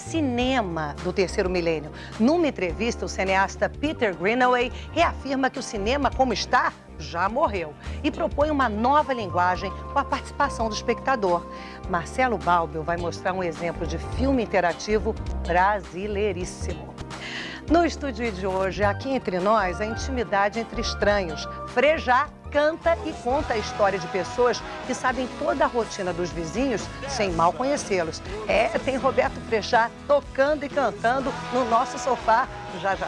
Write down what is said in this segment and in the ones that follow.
cinema do terceiro milênio. Numa entrevista, o cineasta Peter Greenaway reafirma que o cinema como está já morreu e propõe uma nova linguagem com a participação do espectador. Marcelo Balbio vai mostrar um exemplo de filme interativo brasileiríssimo. No estúdio de hoje, aqui entre nós, a intimidade entre estranhos. Frejá canta e conta a história de pessoas que sabem toda a rotina dos vizinhos sem mal conhecê-los. Tem Roberto Frejá tocando e cantando no nosso sofá já já.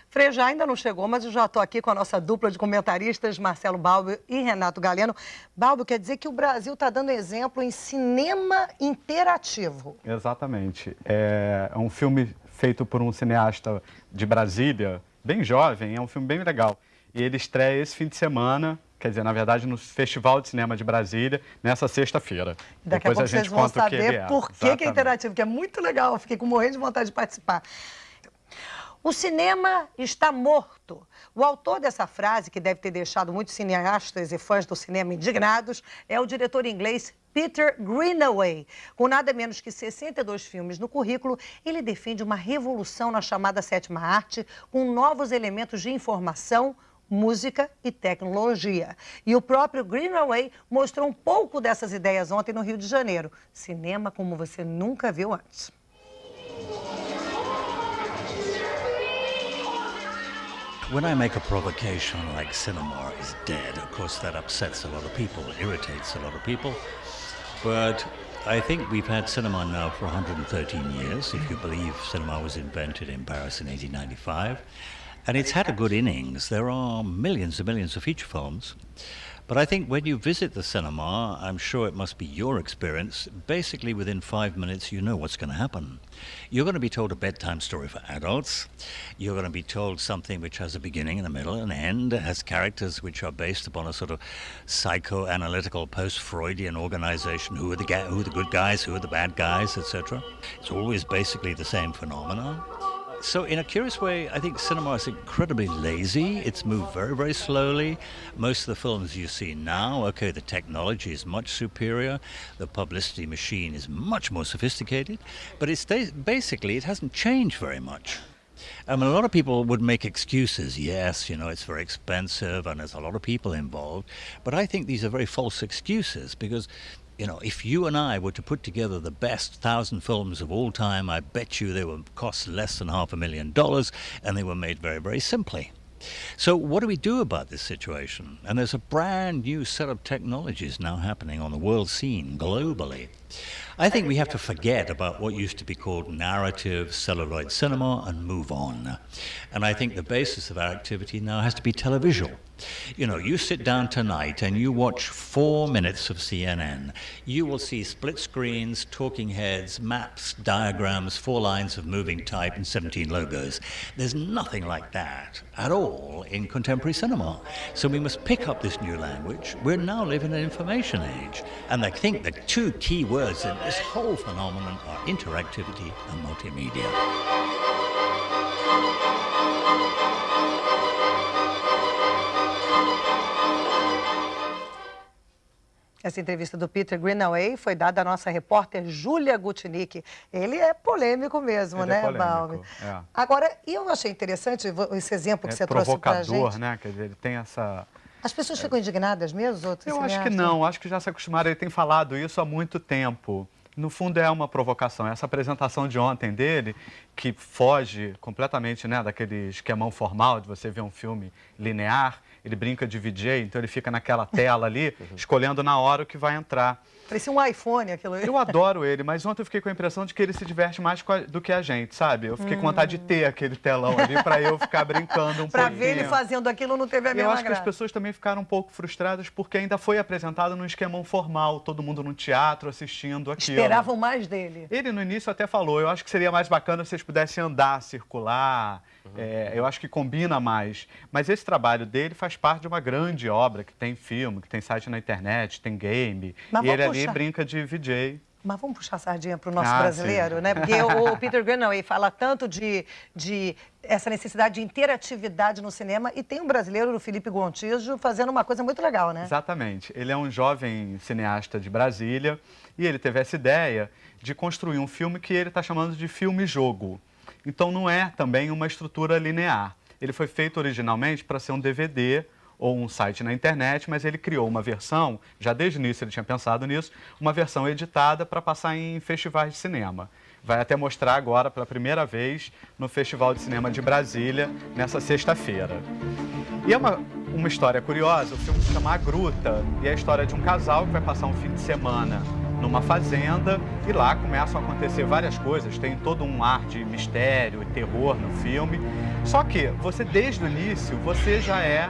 Frejá ainda não chegou, mas eu já estou aqui com a nossa dupla de comentaristas, Marcelo Balbio e Renato Galeno. Balbio, quer dizer que o Brasil está dando exemplo em cinema interativo. Exatamente. É um filme feito por um cineasta de Brasília, bem jovem, é um filme bem legal. E ele estreia esse fim de semana, quer dizer, na verdade, no Festival de Cinema de Brasília, nessa sexta-feira. Daqui a pouco vocês vão saber por que é interativo, que é muito legal. Eu fiquei morrendo de vontade de participar. O cinema está morto. O autor dessa frase, que deve ter deixado muitos cineastas e fãs do cinema indignados, é o diretor inglês Peter Greenaway. Com nada menos que 62 filmes no currículo, ele defende uma revolução na chamada sétima arte, com novos elementos de informação, música e tecnologia. E o próprio Greenaway mostrou um pouco dessas ideias ontem no Rio de Janeiro. Cinema como você nunca viu antes. When I make a provocation like cinema is dead, of course that upsets a lot of people, irritates a lot of people. But I think we've had cinema now for 113 years, if you believe cinema was invented in Paris in 1895. And it's had a good innings. There are millions and millions of feature films. But I think when you visit the cinema, I'm sure it must be your experience, basically within 5 minutes you know what's going to happen. You're going to be told a bedtime story for adults. You're going to be told something which has a beginning and a middle and an end, has characters which are based upon a sort of psychoanalytical post-Freudian organization. Who are the good guys, who are the bad guys, etc. It's always basically the same phenomenon. So in a curious way, I think cinema is incredibly lazy. It's moved very, very slowly. Most of the films you see now, okay, the technology is much superior. The publicity machine is much more sophisticated. But basically, it hasn't changed very much. I mean, a lot of people would make excuses. Yes, you know, it's very expensive and there's a lot of people involved. But I think these are very false excuses because, you know, if you and I were to put together the best 1,000 films of all time, I bet you they would cost less than $500,000 and they were made very, very simply. So what do we do about this situation? And there's a brand new set of technologies now happening on the world scene globally. I think we have to forget about what used to be called narrative celluloid cinema and move on. And I think the basis of our activity now has to be televisual. You know, you sit down tonight and you watch 4 minutes of CNN. You will see split screens, talking heads, maps, diagrams, 4 lines of moving type and 17 logos. There's nothing like that at all in contemporary cinema. So we must pick up this new language. We're now living in an information age. And I think the 2 key words in this whole phenomenon are interactivity and multimedia. Essa entrevista do Peter Greenaway foi dada à nossa repórter Júlia Gutnick. Ele é polêmico mesmo, né, Balbio? É. Agora, eu achei interessante esse exemplo que você trouxe pra gente. Provocador, né? Quer dizer, ele tem essa... As pessoas ficam indignadas mesmo? Eu acho que não, acho que já se acostumaram, ele tem falado isso há muito tempo. No fundo é uma provocação, essa apresentação de ontem dele, que foge completamente, né, daquele esquemão formal de você ver um filme linear, ele brinca de VJ, então ele fica naquela tela ali, escolhendo na hora o que vai entrar. Parecia um iPhone aquilo aí. Eu adoro ele, mas ontem eu fiquei com a impressão de que ele se diverte mais do que a gente, sabe? Eu fiquei com vontade de ter aquele telão ali para eu ficar brincando um pouquinho. Para ver ele fazendo aquilo não teve a mesma graça. Eu acho que as pessoas também ficaram um pouco frustradas porque ainda foi apresentado num esquemão formal, todo mundo no teatro assistindo aquilo. Esperavam mais dele. Ele no início até falou, eu acho que seria mais bacana se vocês pudessem andar, circular, eu acho que combina mais. Mas esse trabalho dele faz parte de uma grande obra, que tem filme, que tem site na internet, tem game. Mas e ele ali brinca de VJ. Mas vamos puxar a sardinha para o nosso Ah, brasileiro, sim. né? Porque o Peter Greenaway fala tanto de essa necessidade de interatividade no cinema e tem um brasileiro, o Felipe Gontijo, fazendo uma coisa muito legal, né? Exatamente. Ele é um jovem cineasta de Brasília e ele teve essa ideia de construir um filme que ele está chamando de filme-jogo. Então não é também uma estrutura linear. Ele foi feito originalmente para ser um DVD ou um site na internet, mas ele criou uma versão, já desde o início ele tinha pensado nisso, uma versão editada para passar em festivais de cinema. Vai até mostrar agora pela primeira vez no Festival de Cinema de Brasília, nessa sexta-feira. E é uma história curiosa, o filme se chama A Gruta, e é a história de um casal que vai passar um fim de semana numa fazenda e lá começam a acontecer várias coisas, tem todo um ar de mistério e terror no filme. Só que você, desde o início, você já é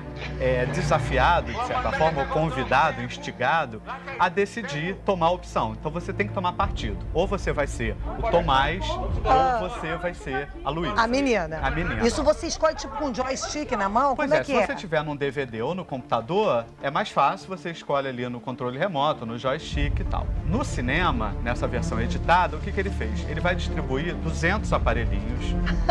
desafiado, de certa forma, ou convidado, instigado a decidir tomar opção. Então você tem que tomar partido. Ou você vai ser o Tomás, ou você vai ser a Luísa. A menina. A menina. Isso você escolhe tipo com um joystick na mão? Pois Como é que se você tiver num DVD ou no computador, é mais fácil, você escolhe ali no controle remoto, no joystick e tal. No cinema, nessa versão editada, o que ele fez? Ele vai distribuir 200 aparelhinhos,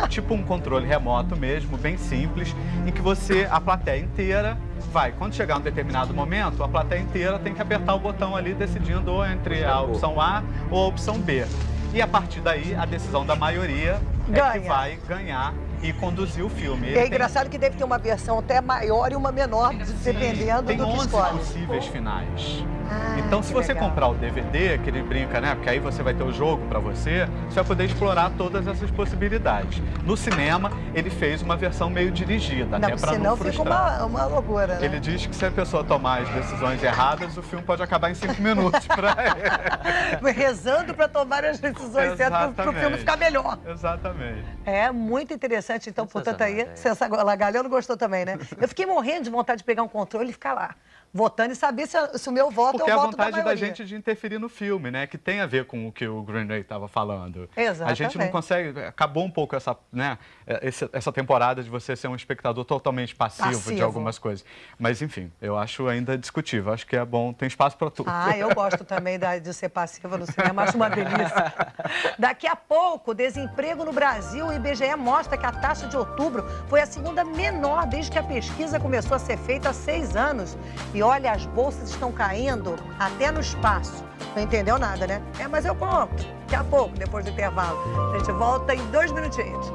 tipo um controle remoto mesmo, bem simples, em que a plateia inteira vai, quando chegar um determinado momento, a plateia inteira tem que apertar o botão ali decidindo ou entre a opção A ou a opção B. E a partir daí, a decisão da maioria é que vai ganhar e conduzir o filme. É engraçado que deve ter uma versão até maior e uma menor, dependendo tem do que 11 escolhe. possíveis finais. Ah, então, se você legal. comprar o DVD, que ele brinca, né? Porque aí você vai ter o jogo para você vai poder explorar todas essas possibilidades. No cinema, ele fez uma versão meio dirigida, até para não frustrar. Fica uma loucura, né? Ele diz que se a pessoa tomar as decisões erradas, o filme pode acabar em 5 minutos para ele. Rezando para tomar as decisões certas para o filme ficar melhor. Exatamente. É muito interessante, então, portanto, aí, a Galeno gostou também, né? Eu fiquei morrendo de vontade de pegar um controle e ficar lá, votando e saber se o meu voto Porque é o a voto da vontade maioria. da gente de interferir no filme, né? Que tem a ver com o que o Greenaway estava falando. Exatamente. A gente não consegue... Acabou um pouco essa temporada de você ser um espectador totalmente passivo de algumas coisas. Mas, enfim, eu acho ainda discutível. Acho que é bom, tem espaço para tudo. Ah, eu gosto também de ser passiva no cinema, acho uma delícia. Daqui a pouco, desemprego no Brasil, o IBGE mostra que a taxa de outubro foi a segunda menor desde que a pesquisa começou a ser feita há 6 anos. E olha, as bolsas estão caindo até no espaço. Não entendeu nada, né? Mas eu conto. Daqui a pouco, depois do intervalo. A gente volta em 2 minutinhos.